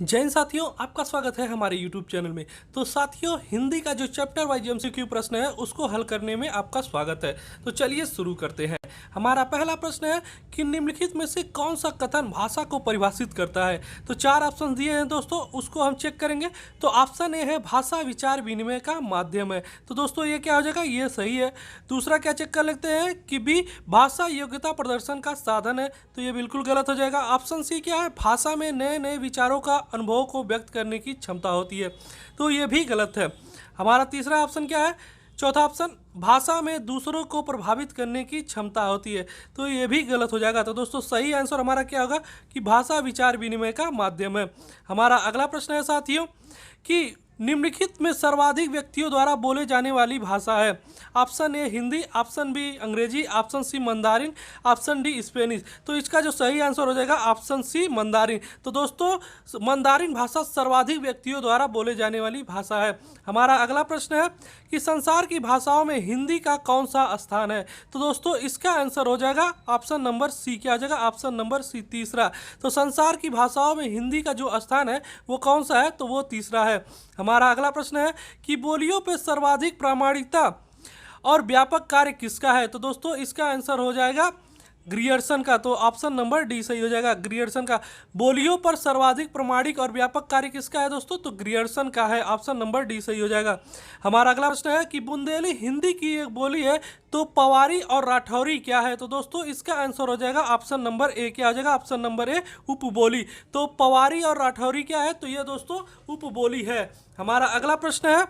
जय हिंद साथियों, आपका स्वागत है हमारे YouTube चैनल में। तो साथियों, हिंदी का जो चैप्टर वाइज एमसीक्यू प्रश्न है उसको हल करने में आपका स्वागत है। तो चलिए शुरू करते हैं। हमारा पहला प्रश्न है कि निम्नलिखित में से कौन सा कथन भाषा को परिभाषित करता है। तो चार ऑप्शन दिए हैं दोस्तों, उसको हम चेक करेंगे। तो ऑप्शन ए है भाषा विचार विनिमय का माध्यम है। तो दोस्तों ये क्या हो जाएगा, ये सही है। दूसरा क्या चेक कर लेते हैं कि बी भाषा योग्यता प्रदर्शन का साधन है। तो ये बिल्कुल गलत हो जाएगा। ऑप्शन सी क्या है, भाषा में नए नए विचारों का अनुभव को व्यक्त करने की क्षमता होती है। तो ये भी गलत है। हमारा तीसरा ऑप्शन क्या है, चौथा ऑप्शन भाषा में दूसरों को प्रभावित करने की क्षमता होती है। तो ये भी गलत हो जाएगा। तो दोस्तों सही आंसर हमारा क्या होगा कि भाषा विचार विनिमय का माध्यम है। हमारा अगला प्रश्न है साथियों कि निम्नलिखित में सर्वाधिक व्यक्तियों द्वारा बोले जाने वाली भाषा है। Option A Hindi, option B अंग्रेजी, option C Mandarin, option D Spanish. तो इसका जो सही आंसर हो जाएगा ऑप्शन सी मंदारिन। तो दोस्तों मंदारिन भाषा सर्वाधिक व्यक्तियों द्वारा बोले जाने वाली भाषा है। हमारा अगला प्रश्न है कि संसार की भाषाओं में हिंदी का कौन सा स्थान है। तो दोस्तों इसका आंसर हो जाएगा ऑप्शन नंबर सी। क्या हो जाएगा, ऑप्शन नंबर सी तीसरा। तो संसार की भाषाओं में हिंदी का जो स्थान है वो कौन सा है, तो वो तीसरा है। हमारा अगला प्रश्न है कि बोलियों पे सर्वाधिक प्रामाणिकता और व्यापक कार्य किसका है। तो दोस्तों इसका आंसर हो जाएगा ग्रियर्सन का। तो ऑप्शन नंबर डी सही हो जाएगा, ग्रियर्सन का। बोलियों पर सर्वाधिक प्रामाणिक और व्यापक कार्य किसका है दोस्तों, तो ग्रियर्सन का है। ऑप्शन नंबर डी सही हो जाएगा। हमारा अगला प्रश्न है कि बुंदेली हिंदी की एक बोली है, तो पवारी और राठौरी क्या है। तो दोस्तों इसका आंसर हो जाएगा ऑप्शन नंबर ए। क्या हो जाएगा, ऑप्शन नंबर ए उपबोली। तो पवारी और राठौरी क्या है, तो ये दोस्तों उपबोली है। हमारा अगला प्रश्न है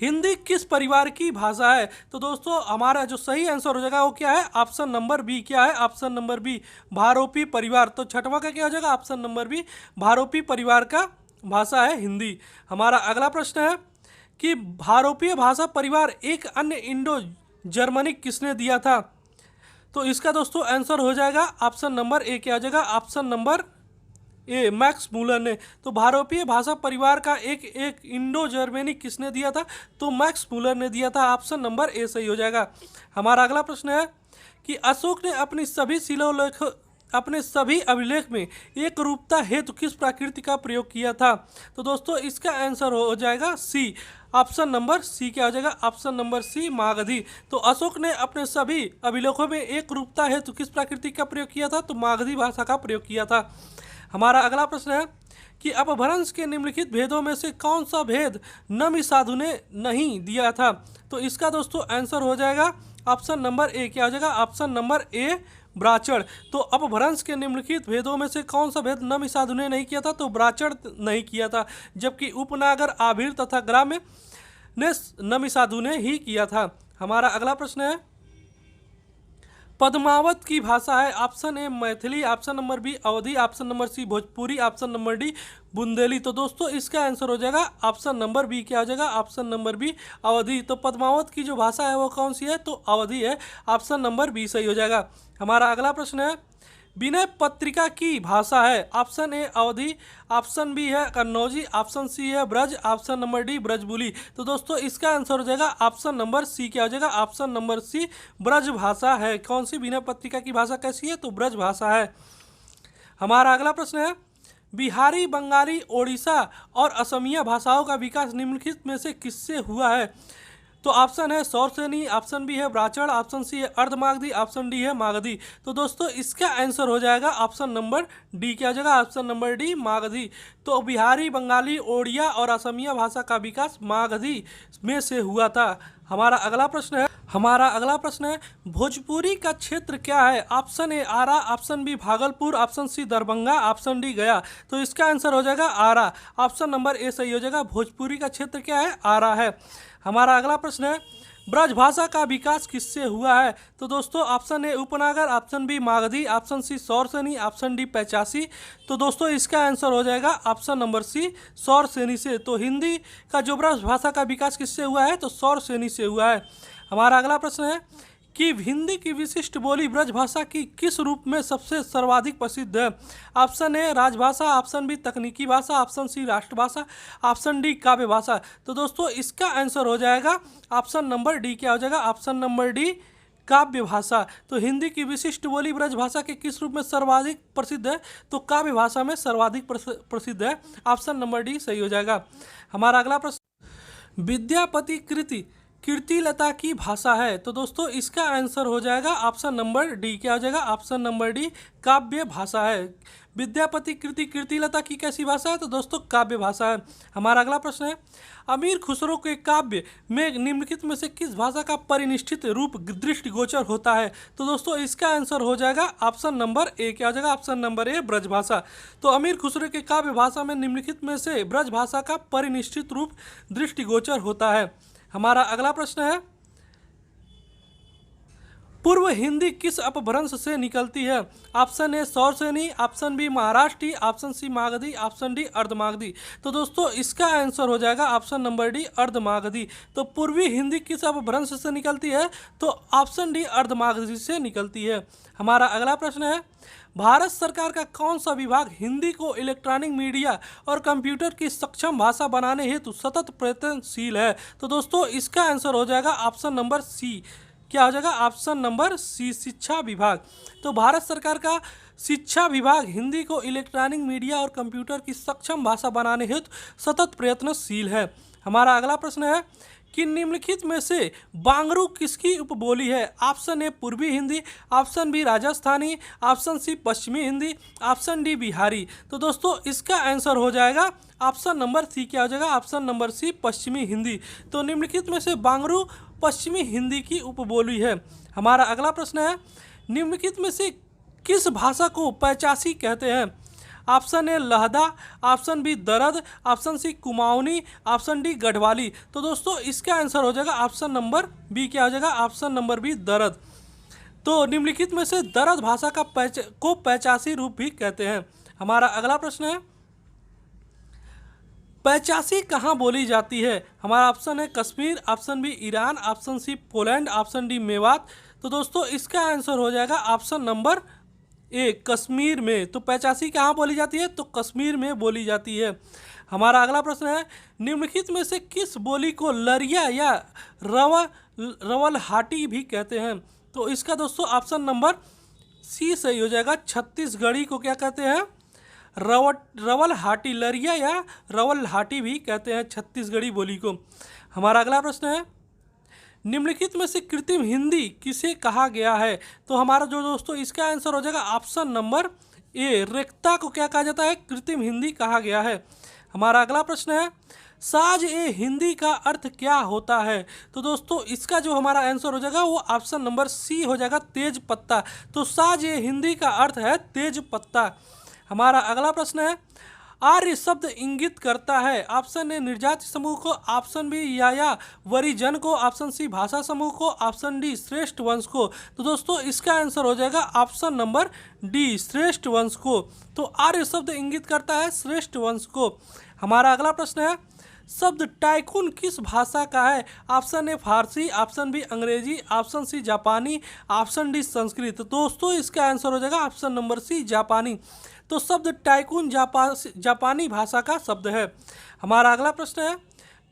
हिंदी किस परिवार की भाषा है। तो दोस्तों हमारा जो सही आंसर हो जाएगा वो क्या है, ऑप्शन नंबर बी। क्या है, ऑप्शन नंबर बी भारोपी परिवार। तो छठवां का क्या हो जाएगा, ऑप्शन नंबर बी भारोपी परिवार का भाषा है हिंदी। हमारा अगला प्रश्न है कि भारोपीय भाषा परिवार एक अन्य इंडो जर्मनिक किसने दिया था। तो इसका दोस्तों आंसर हो जाएगा ऑप्शन नंबर ए। क्या हो जाएगा, option number A Max Muller ने। तो भारोपीय भाषा परिवार का एक इंडो जर्मेनिक किसने दिया था, तो मैक्स मूलर ने दिया था। ऑप्शन नंबर ए सही हो जाएगा। हमारा अगला प्रश्न है कि अशोक ने अपने सभी अभिलेख में एक रूपता हेतु किस प्रकृति का प्रयोग किया था। तो दोस्तों इसका आंसर हो जाएगा सी, ऑप्शन नंबर सी। क्या हो जाएगा, ऑप्शन नंबर सी मागधी। तो अशोक ने अपने सभी अभिलेखों में एक रूपता हेतु किस प्रकृति का प्रयोग किया था, तो मागधी भाषा का प्रयोग किया था। हमारा अगला प्रश्न है कि अपभ्रंश के निम्नलिखित भेदों में से कौन सा भेद नमि साधु ने नहीं दिया था। तो इसका दोस्तों आंसर हो जाएगा ऑप्शन नंबर ए। क्या हो जाएगा, ऑप्शन नंबर ए ब्राचड़। तो अपभ्रंश के निम्नलिखित भेदों में से कौन सा भेद नमि साधु ने नहीं किया था, तो ब्राचड़ नहीं किया था। जबकि उपनागर आभीर तथा ग्राम्य ने नमि साधु ने ही किया था। हमारा अगला प्रश्न है पद्मावत की भाषा है। Option A Maithili, option number B Awadhi, option number C Bhojpuri, option number D Bundeli. तो दोस्तों इसका आंसर हो जाएगा ऑप्शन नंबर बी। क्या हो जाएगा, ऑप्शन नंबर बी अवधी। तो पद्मावत की जो भाषा है वो कौन सी है, तो अवधी है। ऑप्शन नंबर बी सही हो जाएगा। हमारा अगला प्रश्न है विनय पत्रिका की भाषा है। Option A Awadhi, option B है कन्नौजी, ऑप्शन सी है Braj, option number D Brajbuli. तो दोस्तों इसका आंसर हो जाएगा ऑप्शन नंबर सी। क्या हो जाएगा, ऑप्शन नंबर सी ब्रज भाषा है। कौन सी विनय पत्रिका की भाषा कैसी है, तो ब्रज भाषा है। हमारा अगला प्रश्न है बिहारी, बंगाली, ओडिशा और असमिया भाषाओं का विकास निम्नलिखित में से किससे हुआ है। तो ऑप्शन है सौरसेनी, ऑप्शन बी है ब्राचड़, ऑप्शन सी है अर्धमागधी, ऑप्शन डी है मागधी। तो दोस्तों इसका आंसर हो जाएगा ऑप्शन नंबर डी। क्या हो जाएगा, ऑप्शन नंबर डी मागधी। तो बिहारी, बंगाली, ओडिया और असमिया भाषा का विकास मागधी में से हुआ था। हमारा अगला प्रश्न है भोजपुरी का क्षेत्र क्या है। Option A Arrah, option B Bhagalpur, option C Darbhanga, option D Gaya. तो इसका आंसर हो जाएगा आरा। ऑप्शन नंबर ए सही हो जाएगा। भोजपुरी का क्षेत्र क्या है, आरा है। हमारा अगला प्रश्न है ब्रज भाषा का विकास किससे हुआ है। तो दोस्तों option A Upanagar, option B Magadhi, option C Sauraseni, option D Paishachi. तो दोस्तों इसका आंसर हो जाएगा ऑप्शन नंबर सी सौरसेनी से। तो हिंदी का जो ब्रज भाषा का विकास किससे हुआ है, तो सौरसेनी से हुआ है। हमारा अगला प्रश्न है कि हिंदी की विशिष्ट बोली ब्रजभाषा की किस रूप में सबसे सर्वाधिक प्रसिद्ध है। ऑप्शन ए राजभाषा, ऑप्शन बी तकनीकी भाषा, ऑप्शन सी राष्ट्रभाषा, ऑप्शन डी काव्य भाषा। तो दोस्तों इसका आंसर हो जाएगा ऑप्शन नंबर डी। क्या हो जाएगा, ऑप्शन नंबर डी काव्य भाषा, तो हिंदी की विशिष्ट बोली ब्रज भाषा के किस रूप में सर्वाधिक प्रसिद्ध है? तो काव्य भाषा में सर्वाधिक प्रसिद्ध है। ऑप्शन नंबर डी सही हो जाएगा। हमारा अगला प्रश्न, विद्यापति कृति कीर्तिलता की भाषा है, तो दोस्तों इसका आंसर हो जाएगा ऑप्शन नंबर डी। क्या हो जाएगा? ऑप्शन नंबर डी, काव्य भाषा है। विद्यापति कृति कीर्तिलता की कैसी भाषा है? तो दोस्तों काव्य भाषा है। हमारा अगला प्रश्न है, अमीर खुसरो के काव्य में निम्नलिखित में से किस भाषा का परिनिष्ठित रूप दृष्टिगोचर होता है? तो दोस्तों इसका आंसर हो जाएगा ऑप्शन नंबर ए। क्या हो जाएगा? ऑप्शन नंबर ए, ब्रज भाषा। तो अमीर खुसरो के काव्य भाषा में निम्नलिखित में से ब्रज भाषा का परिनिष्ठित रूप दृष्टिगोचर होता है। हमारा अगला प्रश्न है, पूर्व हिंदी किस अपभ्रंश से निकलती है? Option A Sauraseni, option B Maharashtri, option C Magadhi, option D Ardhamagadhi. तो दोस्तों इसका आंसर हो जाएगा ऑप्शन नंबर डी, अर्धमागधी। तो पूर्वी हिंदी किस अपभ्रंश से निकलती है? तो ऑप्शन डी, अर्धमागधी से निकलती है। हमारा अगला प्रश्न है, भारत सरकार का कौन सा विभाग हिंदी को इलेक्ट्रॉनिक मीडिया और कंप्यूटर की सक्षम भाषा बनाने हेतु सतत प्रयत्नशील है? तो दोस्तों इसका आंसर हो जाएगा ऑप्शन नंबर सी। क्या हो जाएगा? ऑप्शन नंबर सी, शिक्षा विभाग। तो भारत सरकार का शिक्षा विभाग हिंदी को इलेक्ट्रॉनिक मीडिया और कंप्यूटर की सक्षम भाषा बनाने हेतु सतत प्रयत्नशील है। हमारा अगला प्रश्न है कि निम्नलिखित में से बांगरू किसकी उपबोली है? Option A Purvi Hindi, option B Rajasthani, option C Pashchimi Hindi, option D Bihari. तो दोस्तों इसका आंसर हो जाएगा ऑप्शन नंबर सी। क्या हो जाएगा? ऑप्शन नंबर सी, पश्चिमी हिंदी। तो निम्नलिखित में से बांगरू पश्चिमी हिंदी की उपबोली है। हमारा अगला प्रश्न है, निम्नलिखित में से किस भाषा को पैचासी कहते हैं? Option A Lahnda, option B Dard, option C Kumaoni, option D Garhwali. तो दोस्तों इसका आंसर हो जाएगा ऑप्शन नंबर बी। क्या हो जाएगा? ऑप्शन नंबर बी, दरद। तो निम्नलिखित में से दरद भाषा को पैचासी रूप भी कहते हैं। हमारा अगला प्रश्न है, पैचासी कहाँ बोली जाती है? हमारा ऑप्शन है Kashmir, option B Iran, option C Poland, option D Mewat. तो दोस्तों इसका आंसर हो जाएगा ऑप्शन नंबर ए, कश्मीर में। तो पैचासी कहाँ बोली जाती है? तो कश्मीर में बोली जाती है। हमारा अगला प्रश्न है, निम्नलिखित में से किस बोली को लरिया या रवलहाटी भी कहते हैं? तो इसका दोस्तों ऑप्शन नंबर सी सही हो जाएगा। छत्तीसगढ़ी को क्या कहते हैं? रवलहाटी, लरिया या रवलहाटी भी कहते हैं छत्तीसगढ़ी बोली को। हमारा अगला प्रश्न है, निम्नलिखित में से कृत्रिम हिंदी किसे कहा गया है? तो हमारा जो दोस्तों इसका आंसर हो जाएगा ऑप्शन नंबर ए, रेख्ता को क्या कहा जाता है? कृत्रिम हिंदी कहा गया है। हमारा अगला प्रश्न है, साज ए हिंदी का अर्थ क्या होता है? तो दोस्तों इसका जो हमारा आंसर हो जाएगा वो ऑप्शन नंबर सी हो जाएगा, तेज पत्ता। तो साज ए हिंदी का अर्थ है तेज पत्ता। हमारा अगला प्रश्न है, आर्य शब्द इंगित करता है? ऑप्शन ए निर्जाति समूह को, ऑप्शन बी या वरिजन को, ऑप्शन सी भाषा समूह को, ऑप्शन डी श्रेष्ठ वंश को। तो दोस्तों इसका आंसर हो जाएगा ऑप्शन नंबर डी, श्रेष्ठ वंश को। तो आर्य शब्द इंगित करता है श्रेष्ठ वंश को। हमारा अगला प्रश्न है, शब्द टाइकून किस भाषा का है? Option A Farsi, option B अंग्रेजी, ऑप्शन सी जापानी, ऑप्शन डी संस्कृत। तो दोस्तों इसका आंसर हो जाएगा ऑप्शन नंबर सी, जापानी। तो शब्द टाइकून जापानी भाषा का शब्द है। हमारा अगला प्रश्न है,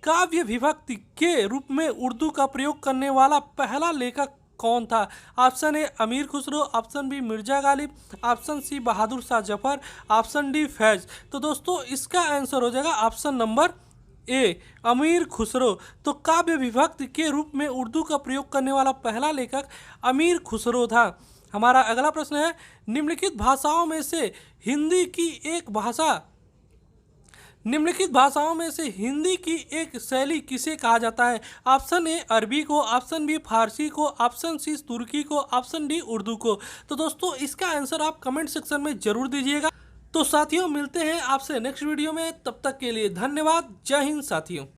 काव्य विभक्ति के रूप में उर्दू का प्रयोग करने वाला पहला लेखक कौन था? Option A Amir Khusro, option B Mirza Ghalib, option C Bahadur Shah Zafar, option D Faiz. तो दोस्तों इसका आंसर हो जाएगा option number A, Amir Khusro. तो काव्य विभक्ति के रूप में उर्दू का प्रयोग करने वाला पहला लेखक अमीर खुसरो था। हमारा अगला प्रश्न है, निम्नलिखित भाषाओं में से हिंदी की एक शैली किसे कहा जाता है? ऑप्शन ए अरबी को, ऑप्शन बी फारसी को, ऑप्शन सी तुर्की को, ऑप्शन डी उर्दू को। तो दोस्तों इसका आंसर आप कमेंट सेक्शन में जरूर दीजिएगा। तो साथियों मिलते हैं आपसे नेक्स्ट वीडियो में, तब तक के लिए धन्यवाद। जय हिंद साथियों।